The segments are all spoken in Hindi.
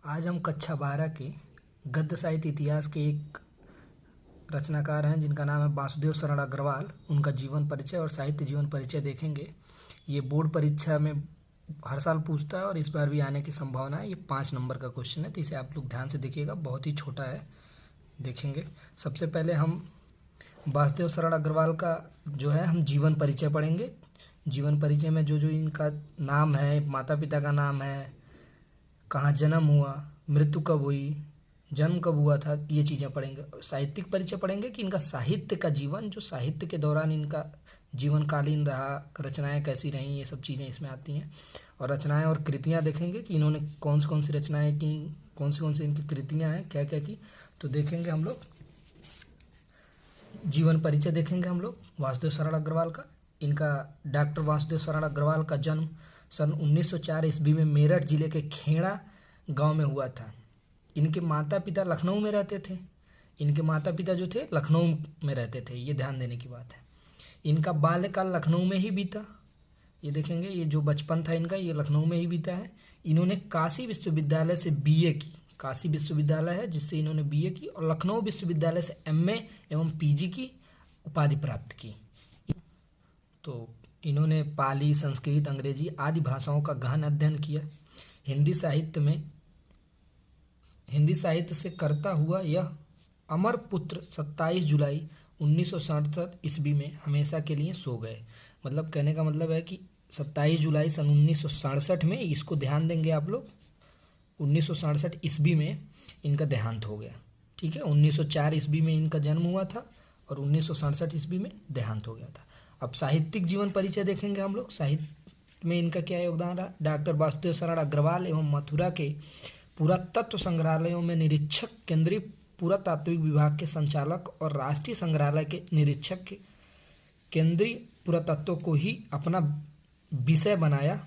आज हम कक्षा 12 के गद्य साहित्य इतिहास के एक रचनाकार हैं जिनका नाम है वासुदेव शरण अग्रवाल। उनका जीवन परिचय और साहित्य जीवन परिचय देखेंगे। ये बोर्ड परीक्षा में हर साल पूछता है और इस बार भी आने की संभावना है। ये 5 नंबर का क्वेश्चन है, तो इसे आप लोग ध्यान से देखिएगा, बहुत ही छोटा है। देखेंगे सबसे पहले हम वासुदेव शरण अग्रवाल का जो है हम जीवन परिचय पढ़ेंगे। जीवन परिचय में जो जो इनका नाम है, माता पिता का नाम है, कहाँ जन्म हुआ, मृत्यु कब हुई, जन्म कब हुआ था, ये चीज़ें पढ़ेंगे। साहित्यिक परिचय पढ़ेंगे कि इनका साहित्य का जीवन, जो साहित्य के दौरान इनका जीवनकालीन रहा, रचनाएं कैसी रहीं, ये सब चीज़ें इसमें आती हैं। और रचनाएं और कृतियां देखेंगे कि इन्होंने कौन सी रचनाएं की, कौन सी इनकी कृतियां हैं, क्या क्या की, तो देखेंगे हम लोग। जीवन परिचय देखेंगे हम लोग वासुदेव शरण अग्रवाल का। इनका डॉक्टर वासुदेव शरण अग्रवाल का जन्म सन 1904 ईस्वी में मेरठ जिले के खेड़ा गांव में हुआ था। इनके माता पिता लखनऊ में रहते थे। इनके माता पिता जो थे लखनऊ में रहते थे, ये ध्यान देने की बात है। इनका बाल्यकाल लखनऊ में ही बीता। ये देखेंगे, ये जो बचपन था इनका, ये लखनऊ में ही बीता है। इन्होंने काशी विश्वविद्यालय से बीए की, काशी विश्वविद्यालय है जिससे इन्होंने बीए की, और लखनऊ विश्वविद्यालय से एमए एवं पीजी की उपाधि प्राप्त की। तो इन्होंने पाली, संस्कृत, अंग्रेजी आदि भाषाओं का गहन अध्ययन किया। हिंदी साहित्य से करता हुआ यह अमर पुत्र 27 जुलाई 1967 ईस्वी में हमेशा के लिए सो गए। मतलब कहने का मतलब है कि 27 जुलाई सन 1967 में, इसको ध्यान देंगे आप लोग, 1967 ईस्वी में इनका देहांत हो गया। ठीक है, 1904 ईस्वी में इनका जन्म हुआ था और 1967 ईस्वी में देहांत हो गया था। अब साहित्यिक जीवन परिचय देखेंगे हम लोग। साहित्य में इनका क्या योगदान रहा। डॉक्टर वासुदेव शरण अग्रवाल एवं मथुरा के पुरातत्व संग्रहालयों में निरीक्षक, केंद्रीय पुरातात्विक विभाग के संचालक और राष्ट्रीय संग्रहालय के निरीक्षक के केंद्रीय पुरातत्व को ही अपना विषय बनाया।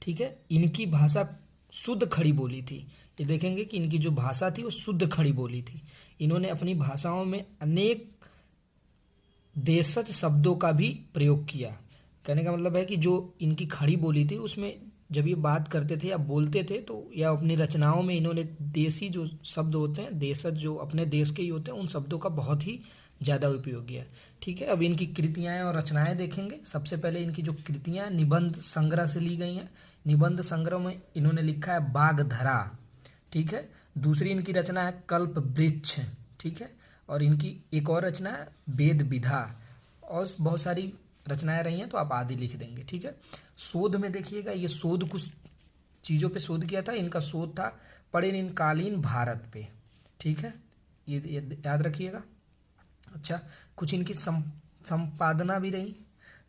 ठीक है, इनकी भाषा शुद्ध खड़ी बोली थी। ये देखेंगे कि इनकी जो भाषा थी वो शुद्ध खड़ी बोली थी। इन्होंने अपनी भाषाओं में अनेक देशज शब्दों का भी प्रयोग किया। कहने का मतलब है कि जो इनकी खड़ी बोली थी उसमें जब ये बात करते थे या बोलते थे, तो या अपनी रचनाओं में इन्होंने देसी जो शब्द होते हैं, देशज जो अपने देश के ही होते हैं, उन शब्दों का बहुत ही ज़्यादा उपयोग किया। ठीक है, अब इनकी कृतियाँ और रचनाएं देखेंगे। सबसे पहले इनकी जो कृतियाँ निबंध संग्रह से ली गई हैं। निबंध संग्रह में इन्होंने लिखा है बागधरा। ठीक है, दूसरी इनकी रचना है कल्प वृक्ष। ठीक है, और इनकी एक और रचना है वेद विधा, और बहुत सारी रचनाएं रही हैं, तो आप आदि लिख देंगे। ठीक है, शोध में देखिएगा, ये शोध कुछ चीज़ों पे शोध किया था। इनका शोध था पराधीनकालीन भारत पे। ठीक है, ये याद रखिएगा। अच्छा, कुछ इनकी संपादना भी रही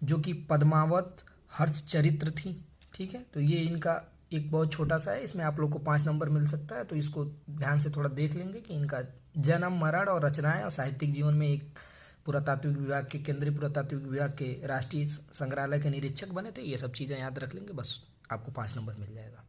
जो कि पद्मावत, हर्ष चरित्र थी। ठीक है, तो ये इनका एक बहुत छोटा सा है, इसमें आप लोग को 5 नंबर मिल सकता है, तो इसको ध्यान से थोड़ा देख लेंगे कि इनका जन्म, मरण और रचनाएं और साहित्यिक जीवन में एक पुरातात्विक विभाग के, केंद्रीय पुरातात्विक विभाग के राष्ट्रीय संग्रहालय के निरीक्षक बने थे। ये सब चीज़ें याद रख लेंगे, बस आपको 5 नंबर मिल जाएगा।